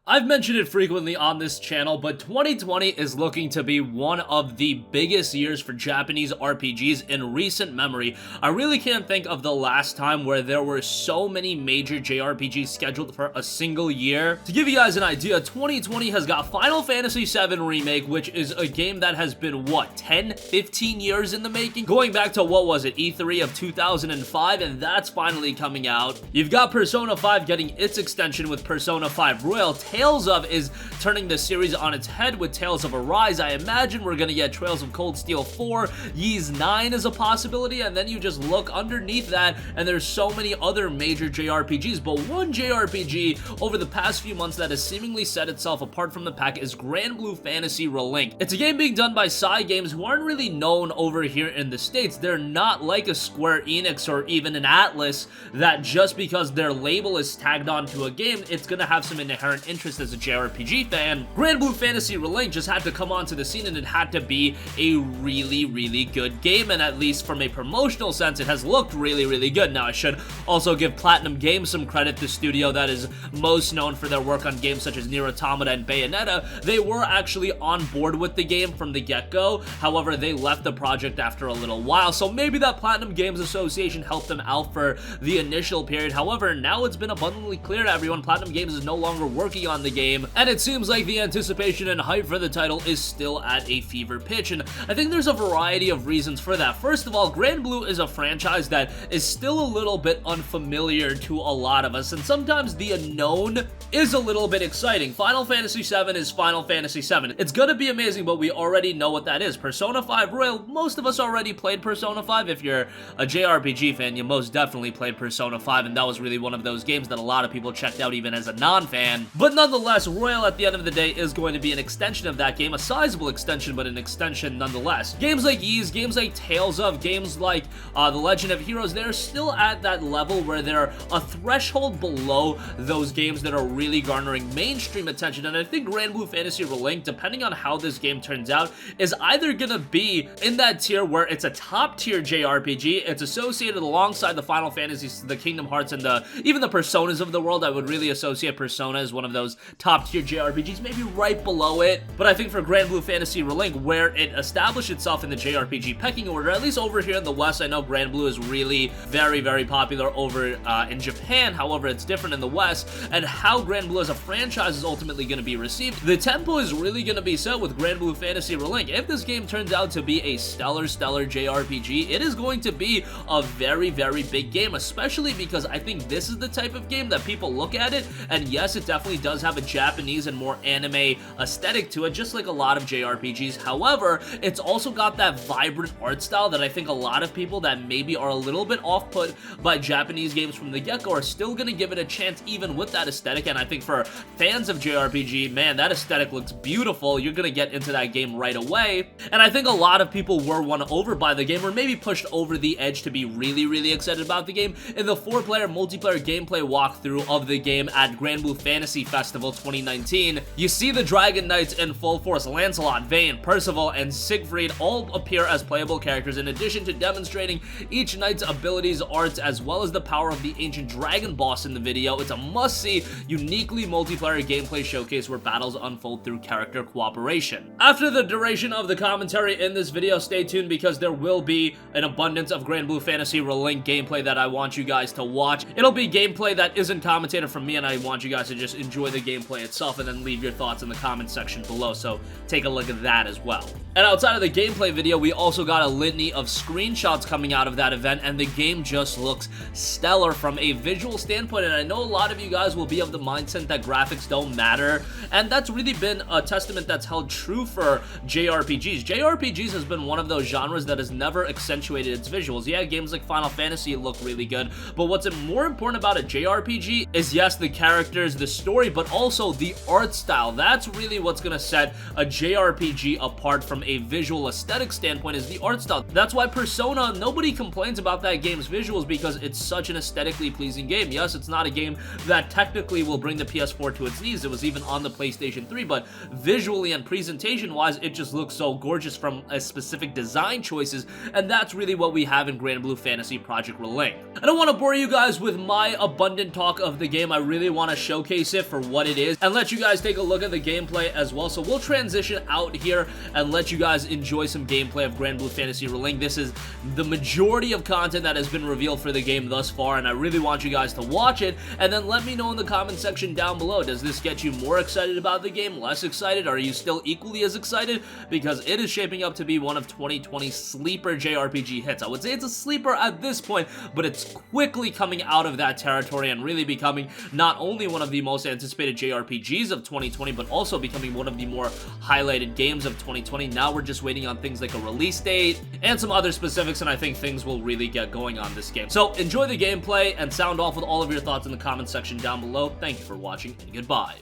I've mentioned it frequently on this channel, but 2020 is looking to be one of the biggest years for Japanese RPGs in recent memory. I really can't think of the last time where there were so many major JRPGs scheduled for a single year. To give you guys an idea, 2020 has got Final Fantasy VII Remake, which is a game that has been, what, 10, 15 years in the making? Going back to, what was it, E3 of 2005, and that's finally coming out. You've got Persona 5 getting its extension with Persona 5 Royal. Tales of is turning the series on its head with Tales of Arise. I imagine we're gonna get Trails of Cold Steel 4, Ys 9 is a possibility, and then you just look underneath that and there's so many other major JRPGs, but one JRPG over the past few months that has seemingly set itself apart from the pack is Granblue Fantasy Relink. It's a game being done by Cygames, who aren't really known over here in the States. They're not like a Square Enix or even an Atlas that just because their label is tagged onto a game, it's gonna have some inherent interest as a JRPG fan. Granblue Fantasy Relink just had to come onto the scene and it had to be a really good game, and at least from a promotional sense it has looked really good. Now I should also give Platinum Games some credit, the studio that is most known for their work on games such as Nier Automata and Bayonetta. They were actually on board with the game from the get-go, however they left the project after a little while, so maybe that Platinum Games Association helped them out for the initial period. However, now it's been abundantly clear to everyone Platinum Games is no longer working on the game, and it seems like the anticipation and hype for the title is still at a fever pitch, and I think there's a variety of reasons for that. First of all, Granblue is a franchise that is still a little bit unfamiliar to a lot of us, and sometimes the unknown is a little bit exciting. Final Fantasy VII is Final Fantasy VII. It's gonna be amazing, but we already know what that is. Persona 5 Royal, most of us already played Persona 5. If you're a JRPG fan, you most definitely played Persona 5, and that was really one of those games that a lot of people checked out even as a non-fan. But nonetheless, Royal at the end of the day is going to be an extension of that game, a sizable extension, but an extension nonetheless. Games like Ys, games like Tales of, games like The Legend of Heroes, they're still at that level where they're a threshold below those games that are really garnering mainstream attention, and I think Granblue Fantasy Relink, depending on how this game turns out, is either gonna be in that tier where it's a top tier JRPG, it's associated alongside the Final Fantasies, the Kingdom Hearts, and even the Personas of the world. I would really associate Persona as one of those top tier JRPGs, maybe right below it, but I think for Granblue Fantasy Relink, where it established itself in the JRPG pecking order, at least over here in the West, I know Granblue is really very popular over in Japan, however it's different in the West, and how Granblue as a franchise is ultimately going to be received. The tempo is really going to be set with Granblue Fantasy Relink. If this game turns out to be a stellar JRPG, it is going to be a very big game, especially because I think this is the type of game that people look at it, and yes, it definitely does have a Japanese and more anime aesthetic to it, just like a lot of JRPGs. However, it's also got that vibrant art style that I think a lot of people that maybe are a little bit off-put by Japanese games from the get-go are still going to give it a chance even with that aesthetic, and I think for fans of JRPG, man, that aesthetic looks beautiful. You're going to get into that game right away, and I think a lot of people were won over by the game, or maybe pushed over the edge to be really excited about the game in the 4-player multiplayer gameplay walkthrough of the game at Granblue Fantasy Festival 2019. You see the Dragon Knights in full force. Lancelot, Vayne, Percival, and Siegfried all appear as playable characters, in addition to demonstrating each knight's abilities, arts, as well as the power of the ancient dragon boss in the video. It's a must-see, uniquely multiplayer gameplay showcase where battles unfold through character cooperation. After the duration of the commentary in this video, stay tuned because there will be an abundance of Granblue Fantasy Relink gameplay that I want you guys to watch. It'll be gameplay that isn't commentated from me, and I want you guys to just enjoy the gameplay itself and then leave your thoughts in the comment section below, so take a look at that as well. And outside of the gameplay video, we also got a litany of screenshots coming out of that event, and the game just looks stellar from a visual standpoint, and I know a lot of you guys will be of the mindset that graphics don't matter, and that's really been a testament that's held true for JRPGs. JRPGs has been one of those genres that has never accentuated its visuals. Yeah, games like Final Fantasy look really good, but what's more important about a JRPG is, yes, the characters, the story, but also the art style. That's really what's gonna set a JRPG apart from a visual aesthetic standpoint, is the art style. That's why Persona, nobody complains about that game's visuals because it's such an aesthetically pleasing game. Yes, it's not a game that technically will bring the PS4 to its knees. It was even on the PlayStation 3, but visually and presentation-wise, it just looks so gorgeous from a specific design choices, and that's really what we have in Granblue Fantasy Project Relink. I don't want to bore you guys with my abundant talk of the game. I really want to showcase it for what it is and let you guys take a look at the gameplay as well. So we'll transition out here and let you guys enjoy some gameplay of Granblue Fantasy Relink. This is the majority of content that has been revealed for the game thus far, and I really want you guys to watch it, and then let me know in the comment section down below. Does this get you more excited about the game, less excited? Are you still equally as excited? Because it is shaping up to be one of 2020's sleeper JRPG hits. I would say it's a sleeper at this point, but it's quickly coming out of that territory and really becoming not only one of the most anticipated JRPGs of 2020, but also becoming one of the more highlighted games of 2020. Now we're just waiting on things like a release date and some other specifics, and I think things will really get going on this game. So enjoy the gameplay and sound off with all of your thoughts in the comment section down below. Thank you for watching, and goodbye.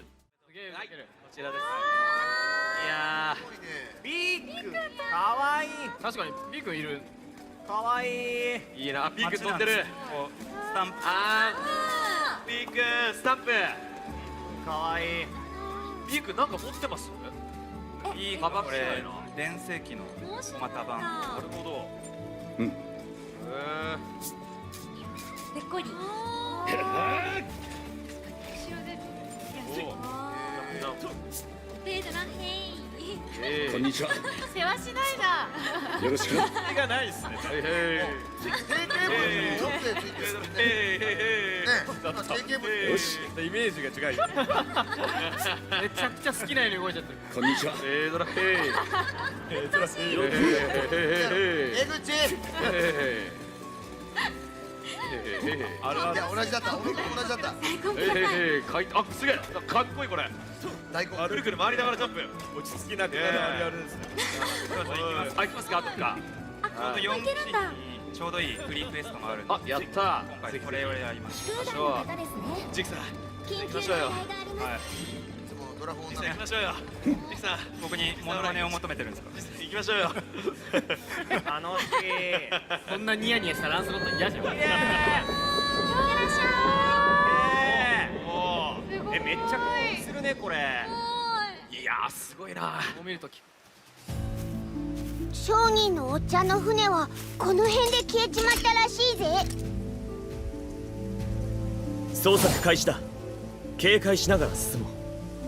ビークかわいい。確かにビークいる。かわいい。いいな。ビーク飛んでる。スタンプ。ビークスタンプ。かわいい。ビークなんか持ってます？いいカバンこれ電世紀の小型版。なるほど。うん。でっこり。後ろで。こんにちは。世話しないな。よろしく。手がないですね。定型文ちょっとついてるね。定型文。よし。イメージが違う。めちゃくちゃ好きなように動いちゃってる。こんにちは。ドラヘイ。ドラヘイ。江口。あれは同じだった。同じだった。あ、すげえ。かっこいいこれ。大根。くるくる回りながらジャンプ。落ち着きなくあれですね。あ、行きますか。後か。あと4時にちょうどいいフリークエストもあるんで。あ、やった。今回これをやりましょう。ジクさん。行きましょうよ。はい。ドラフォン行きましょうよ。ジクさん、僕にモノマネを求めてるんですか。行きましょうよ。楽しい。こんなニヤニヤしたランスロット嫌じゃん。めっちゃ興奮するねこれ。いやーすごいな。こう見るとき。商人のおっちゃんの船はこの辺で消えちまったらしいぜ。捜索開始だ。警戒しながら進も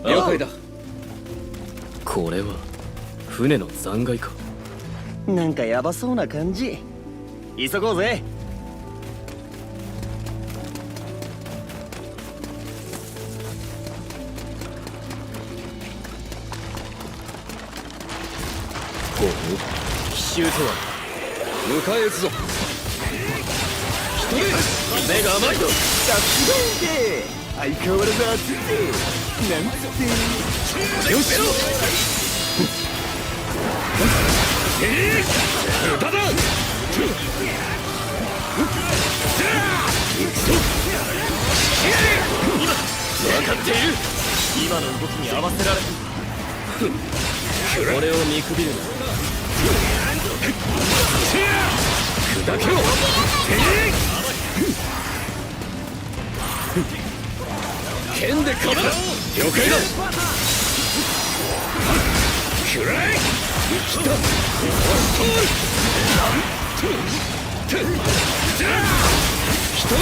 う。了解だ。これは船の残骸か。なんかヤバそうな感じ。急ごうぜ。奇襲とは迎え撃つぞ。一人目が甘いと。さすがで相変わらず熱いぜ。なんつってよし。歌だ。分かっている。今の動きに合わせられる。俺を見くびるな。砕けろ。剣でかばう。了解だ。くらえ。来た。一目。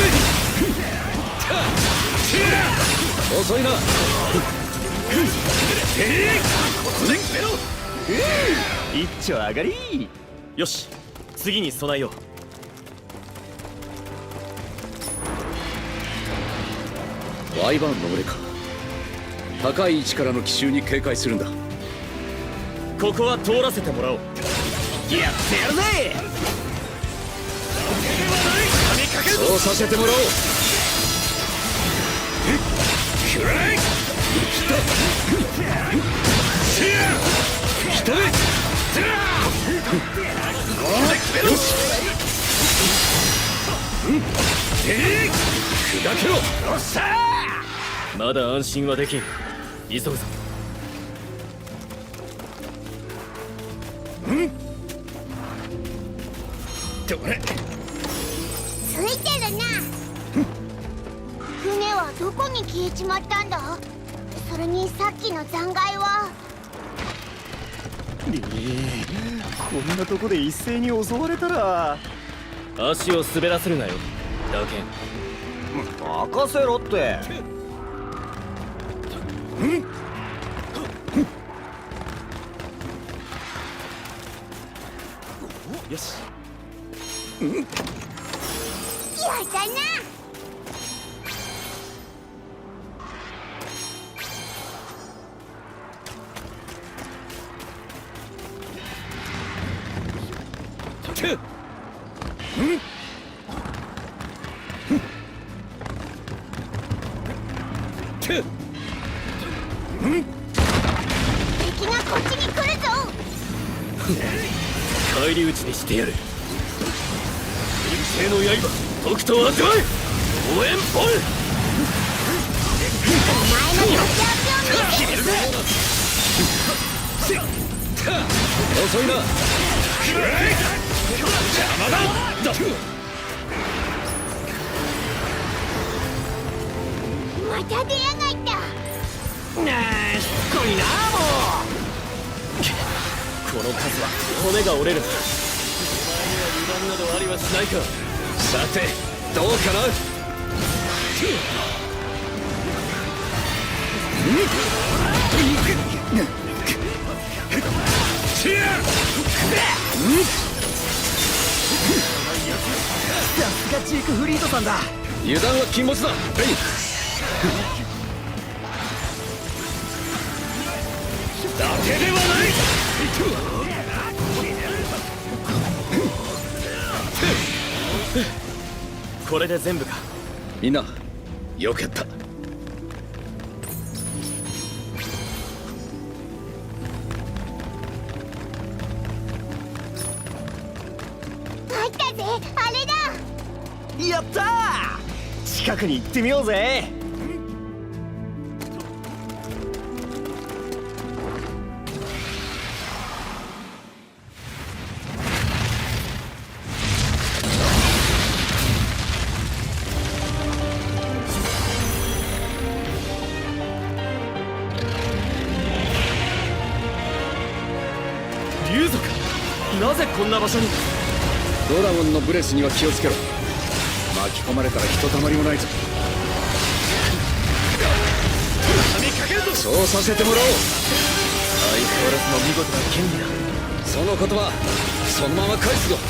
遅いな。一丁上がり。よし、次に備えよう。ワイバーンの群れか。高い位置からの奇襲に警戒するんだ。ここは通らせてもらおう。やってやるぜ。そうさせてもらおう。くらえ。来た。一目。よし。砕けろ。よっしゃー。まだ安心はできん。急ぐぞ。どれ。ついてるな。船はどこに消えちまったんだ。それにさっきの残骸は。こんなとこで一斉に襲われたら。足を滑らせるなよ、だけん。任せろって。よし。やったな。敵がこっちに来るぞ。返り討ちにしてやる。流星の刃、とくと味わえ。応援ポン。お前の勝ち味を見せるぜ。遅いな。邪魔だ。また出やがった。しつこいなもう。この数は骨が折れる。お前には油断などありはしないか。さてどうかな。さすがジークフリートさんだ。油断は禁物だ。レイだけではない。これで全部か。みんなよかった。入ったぜ。あれだ。やったー。近くに行ってみようぜ。竜族、なぜこんな場所に。ドラゴンのブレスには気をつけろ。巻き込まれたらひとたまりもないぞ。そうさせてもらおう。相変わらずの見事な剣技だ。その言葉そのまま返すぞ。来い。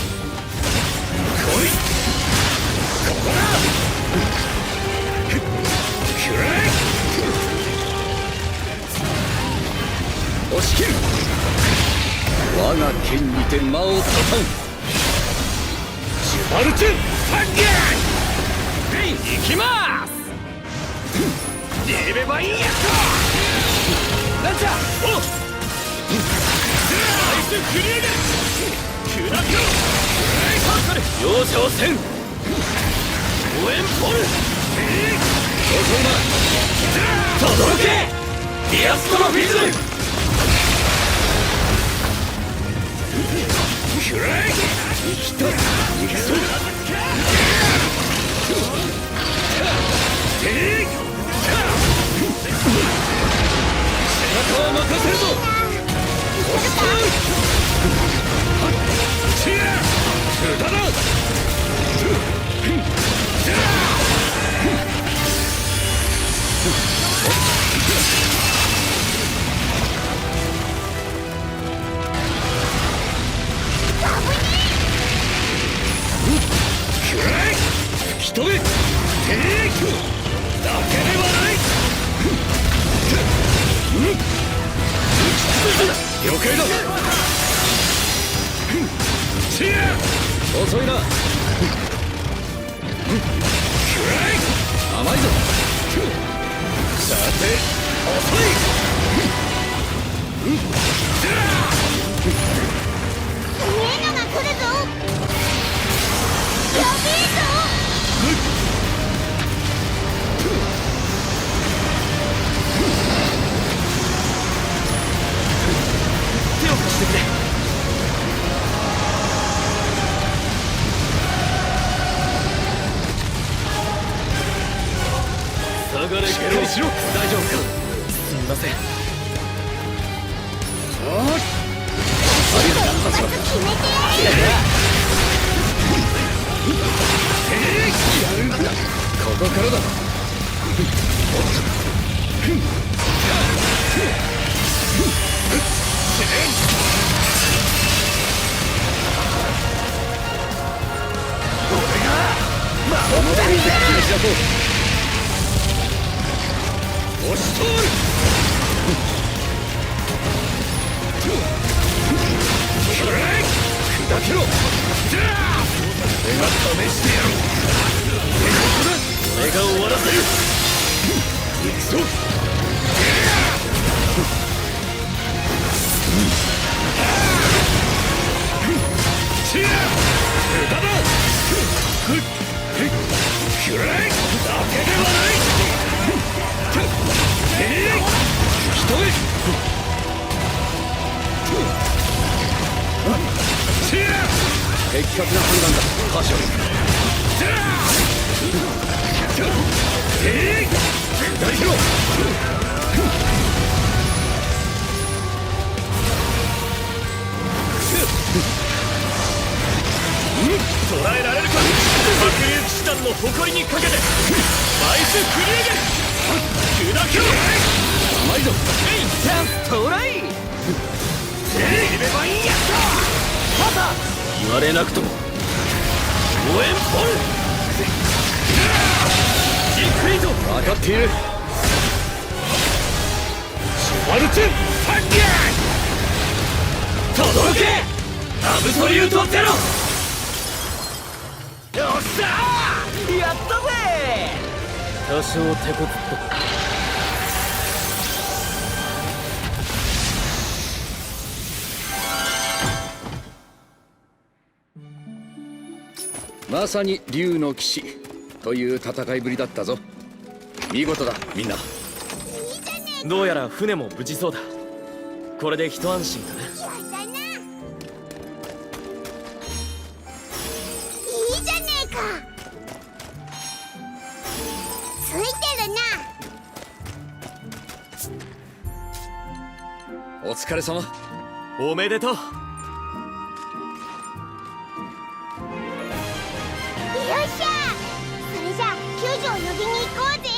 ここだ。くらえ。押し切る。我が剣にて魔をたたん。シュバルチュファッギャン。行きまーす。レベバインやった。なんじゃ。おっ。ナイスクリアだ。クラック。容赦をせん。応援ポル。遅いな。届け。ディアストロフィズム。くらえ。生きた。逃げそう。背中を任せるぞ。押し込む。チェア。無駄だ。吹き飛べ。テイクだけではない。了解だ。チェア。遅いな。甘いぞ。さて遅い。すげえのが来るぞ。やべえぞ。手を貸してくれ。下がれゲロ。しっかりしろ。大丈夫か。すみません。ありがとう。一発決めてやる。ここからだ。とう。押し通る。砕けろ。俺が試してやる。俺が終わらせる。行くぞ。歌だ。くらえだけではない。一人的確な判断だ、カション。砕けろ。捕らえられるか。白竜騎士団の誇りにかけてバイスフリーゲン砕けろ。甘いぞ。チャンストライ。レベバインやったパタ言われなくとも応援ボルじっくりと分かっている。シュワルツェンファンギャー届けアブソリュートゼロ。よっしゃーやったぜ。多少手こずったまさに竜の騎士という戦いぶりだったぞ。見事だみんな。どうやら船も無事そうだ。これで一安心だね。やだな。いいじゃねえか。ついてるな。お疲れ様。おめでとう。よっしゃ。それじゃあ救助を呼びに行こうぜ。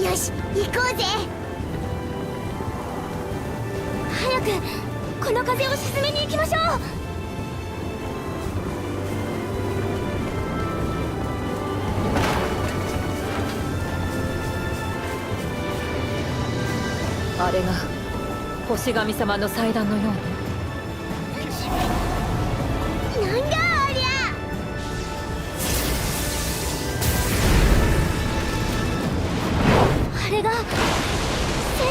よし行こうぜ。早くこの風を鎮めに行きましょう。あれが星神様の祭壇のように。なんだありゃ。あれが青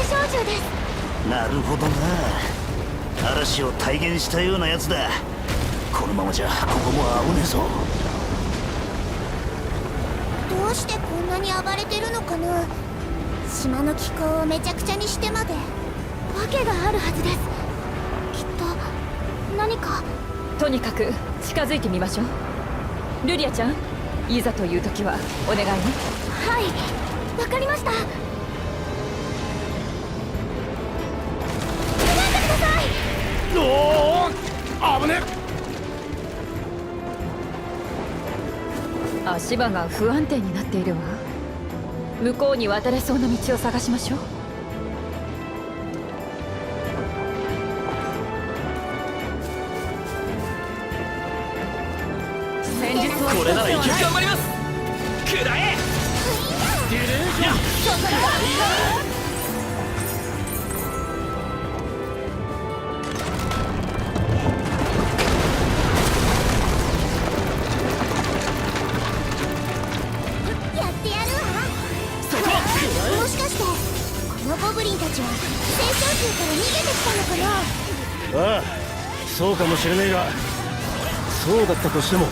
少獣です。なるほどな。嵐を体現したようなやつだ。このままじゃここも危ねえぞ。どうしてこんなに暴れてるのかな。島の気候をめちゃくちゃにしてまで訳があるはずです。きっと何か。とにかく近づいてみましょう。ルリアちゃん、いざという時はお願いね。はい、わかりました。おお危ねえ。足場が不安定になっているわ。向こうに渡れそうな道を探しましょう。戦術はこれならいける。頑張ります。くらえ。やってやるわ。もしかしてこのゴブリンたちは戦争中から逃げてきたのかな。ああ、そうかもしれねえが、そうだったとしても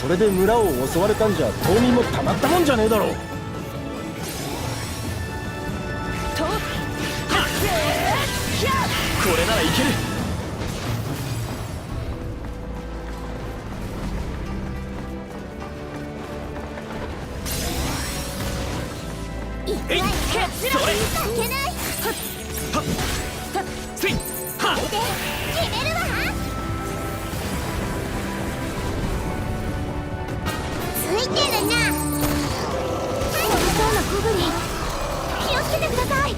それで村を襲われたんじゃ島民もたまったもんじゃねえだろう。これならいける。いくわよ。負けない。せいはで決めるわ。ついてるな。そうなゴブリン、気をつけてください。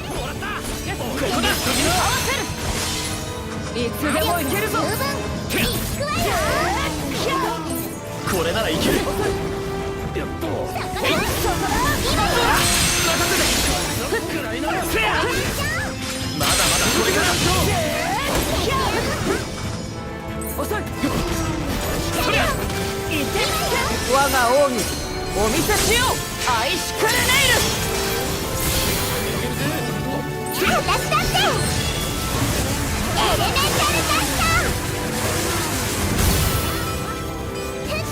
ここだ。いつでもいけるぞ。十分いくわよ。これならいける。今よ。せや。まだまだこれから。遅い。そりゃ。我が王にお見せしよう。アイシクルネイル。私だってエレメンタルダッシャー。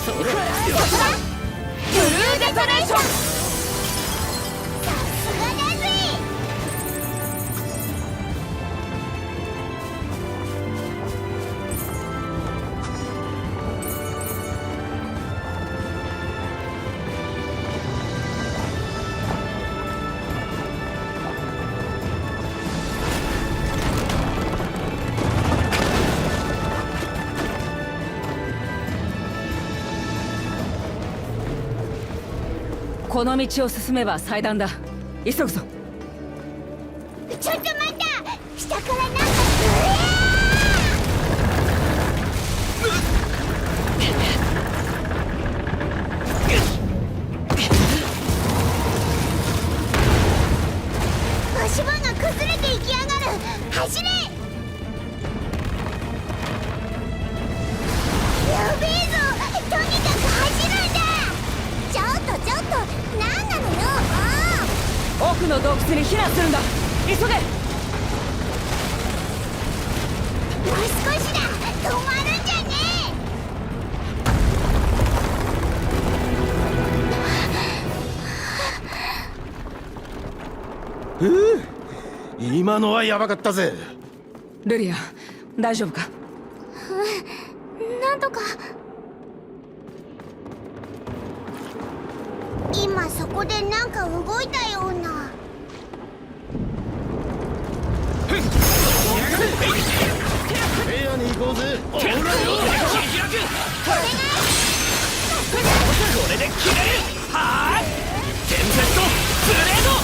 それはブルーデトネーション。さすがだぜ。この道を進めば祭壇だ。急ぐぞ。ちょっと待った。下からなんか足場が崩れていきやがる。走れ。やべえぞ。とにかく走るんだ。ちょっと何なのよ。奥の洞窟に避難するんだ。急げ。もう少しだ。止まるんじゃね今のはヤバかったぜ。ルリア、大丈夫か。なんとか。今そこでなんか動いたような。部屋に行こうぜ。これで切れる。はーい。テンペストブレード。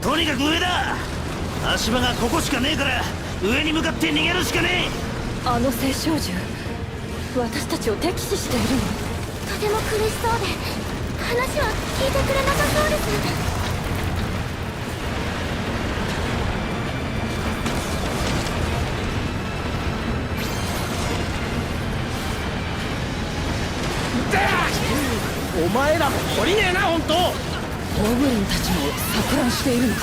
とにかく上だ。足場がここしかねえから上に向かって逃げるしかねえ。あの青少獣、私たちを敵視しているの。とても苦しそうで話は聞いてくれなさそうです。お前らも懲りねえな、本当。ゴブリンたちも錯乱しているのか。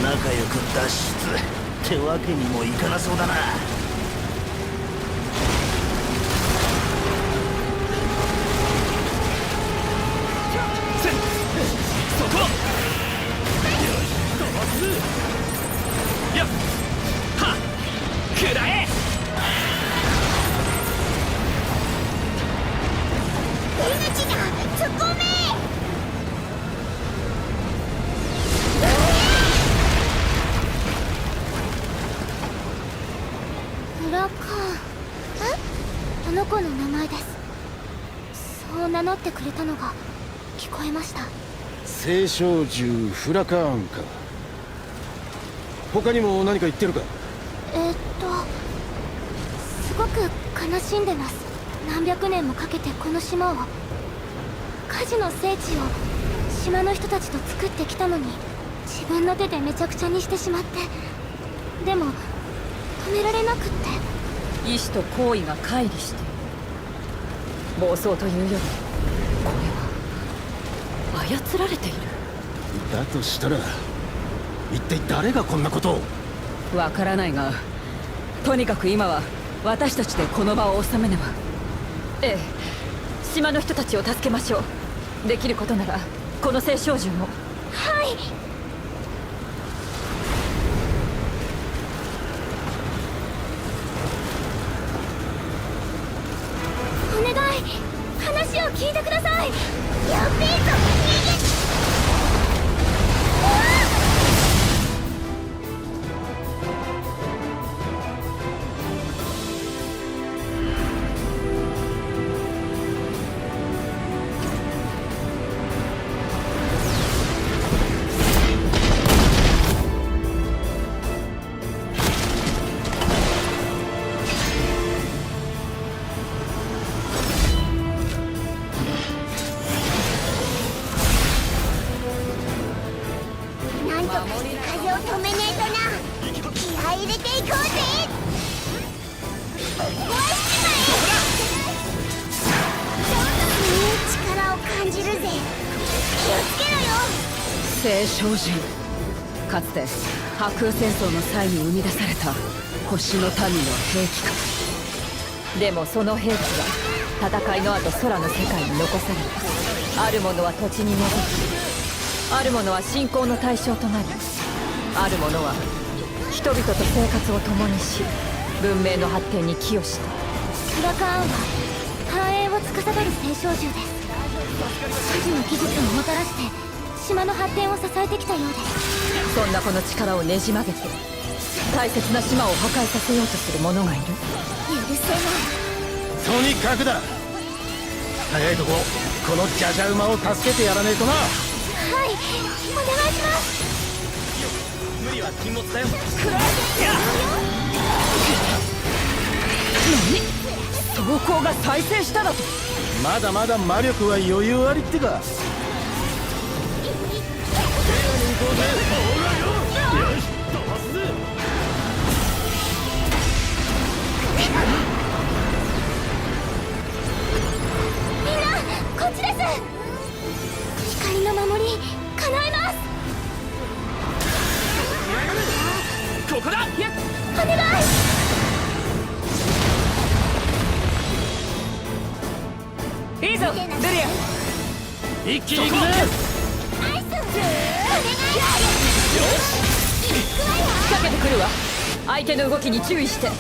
仲良く脱出ってわけにもいかなそうだな。そこ。よっはっくらえ。出口だ。突っ込め。名乗ってくれたのが聞こえました。青少獣フラカーンか。他にも何か言ってるか？すごく悲しんでます。何百年もかけてこの島を、火事の聖地を島の人たちと作ってきたのに、自分の手でめちゃくちゃにしてしまって、でも止められなくって。意志と行為が乖離して妄想というより、これは操られている。だとしたら一体誰がこんなことを？わからないが、とにかく今は私たちでこの場を収めねば。ええ、島の人たちを助けましょう。できることならこの青少獣も。はい。お願い、話を聞いてください。やべえぞ、逃げ。なんとかして風を止めねえとな。気合い入れていこうぜ。壊しちまえ。いい力を感じるぜ。気をつけろよ。青少獣、かつて破空戦争の際に生み出された星の民の兵器か。でもその兵器は戦いの後空の世界に残された。ある者は土地に戻り、ある者は信仰の対象となり、ある者は人々と生活を共にし、文明の発展に寄与した。フラカーンは繁栄を司る青少獣です。火事の技術をもたらして島の発展を支えてきたようです。そんなこの力をねじ曲げて大切な島を破壊させようとする者がいる。許せない。とにかくだ、早いとここのジャジャ馬を助けてやらねえとな。はい、お願いします。無理は禁物だよ。装甲が再生しただと？まだまだ魔力は余裕ありってか。みんなこっちです。光の守り叶えます。ここだ。お願い。いいぞルリア。一気に行くぜ。アイスお願い。仕掛けてくるわ。相手の動きに注意して。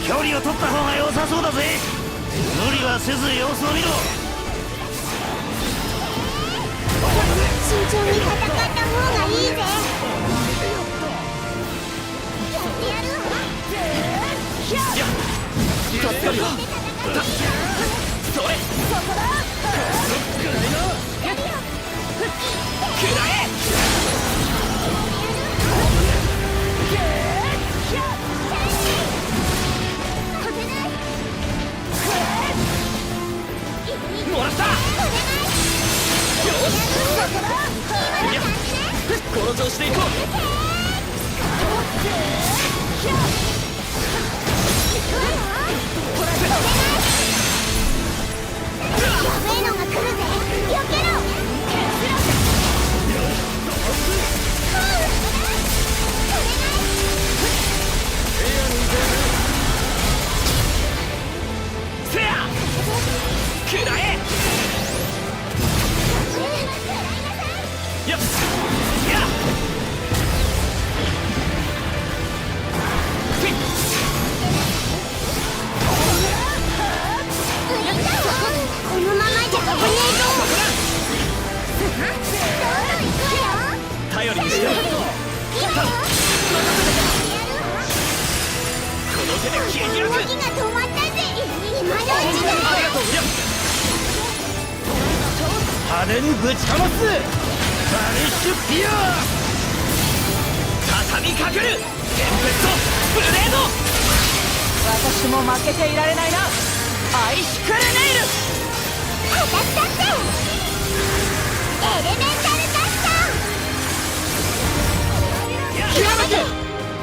距離を取った方が良さそうだぜ。無理はせず様子を見ろ。慎重に戦った方がいいぜ。やってやるわ。助かるよ。それ。そこだ。くらえ。もらった。よし。この調子でいこう。やべえのが来るぜ。避けろ。せや。くらえ。やっ。やっ。このままじゃ危ねえぞ。派手にぶちかますバニッシュピア畳みかけるテンペストブレード。私も負けていられないな。アイシクルネイル。私だってエレメンタルダッション。極めて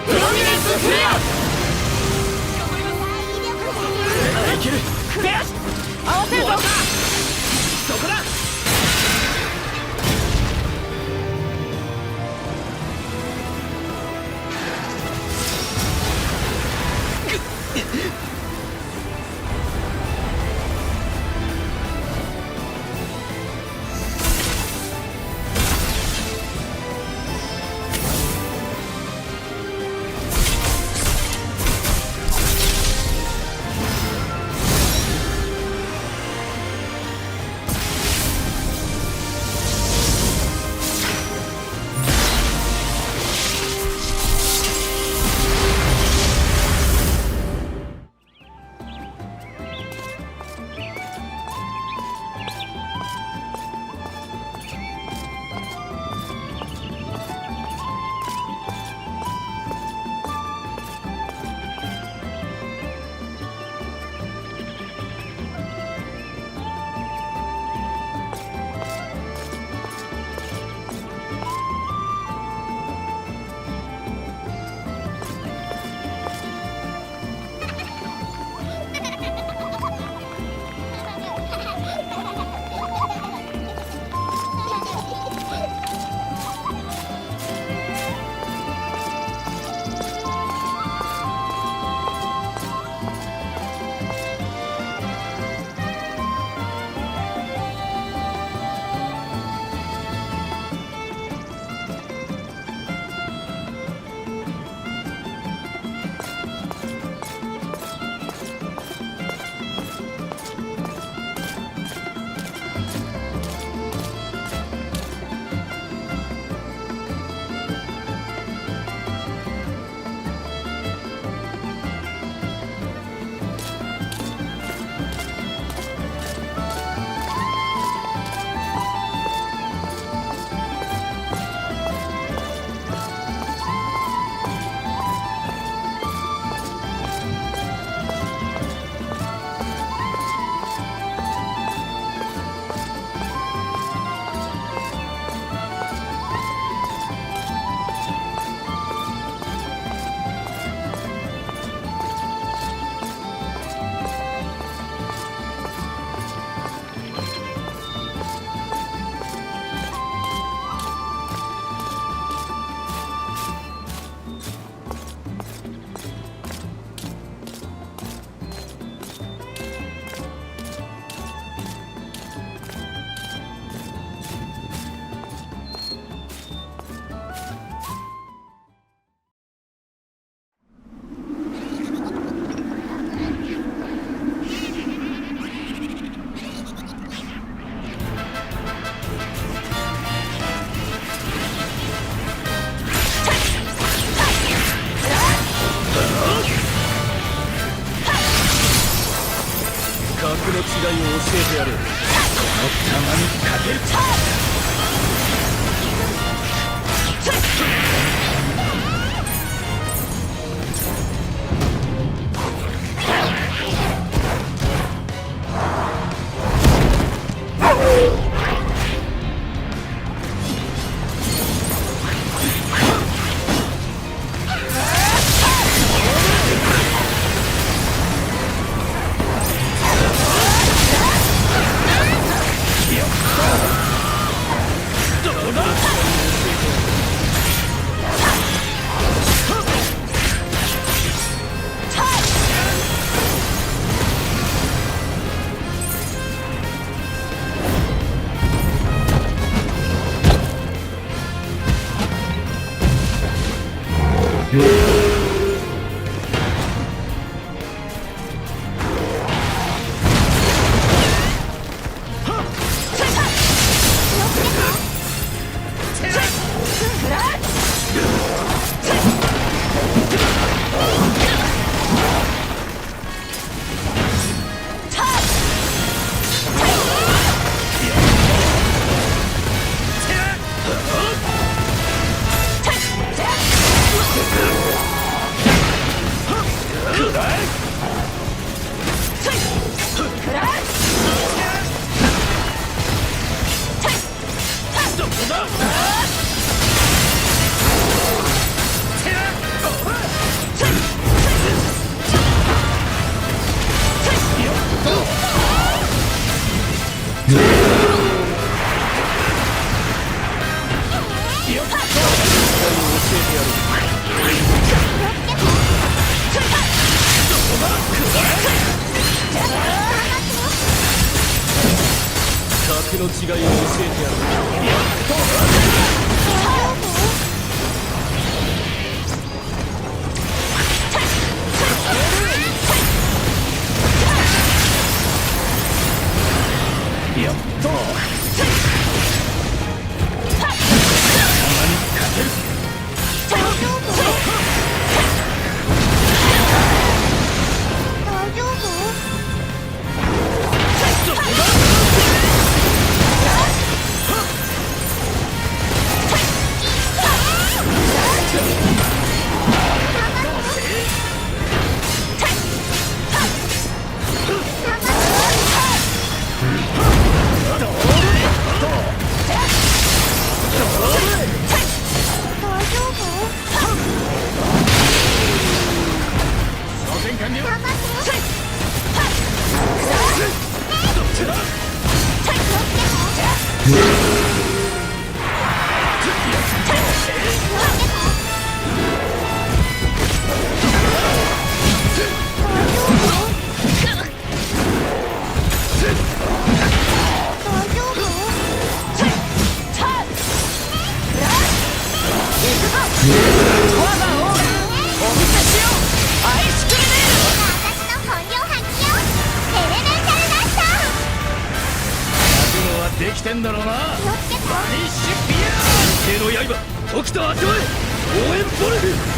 プロミネンスフレア。いける。クレアシ合わせるぞ。そこだ。格の違いを教えてやる。この玉にかける。格の違いを教えてやる。やっとできてんだろうな。バニッシュビアー、手の刃、時と味わえ、応援ボルフ。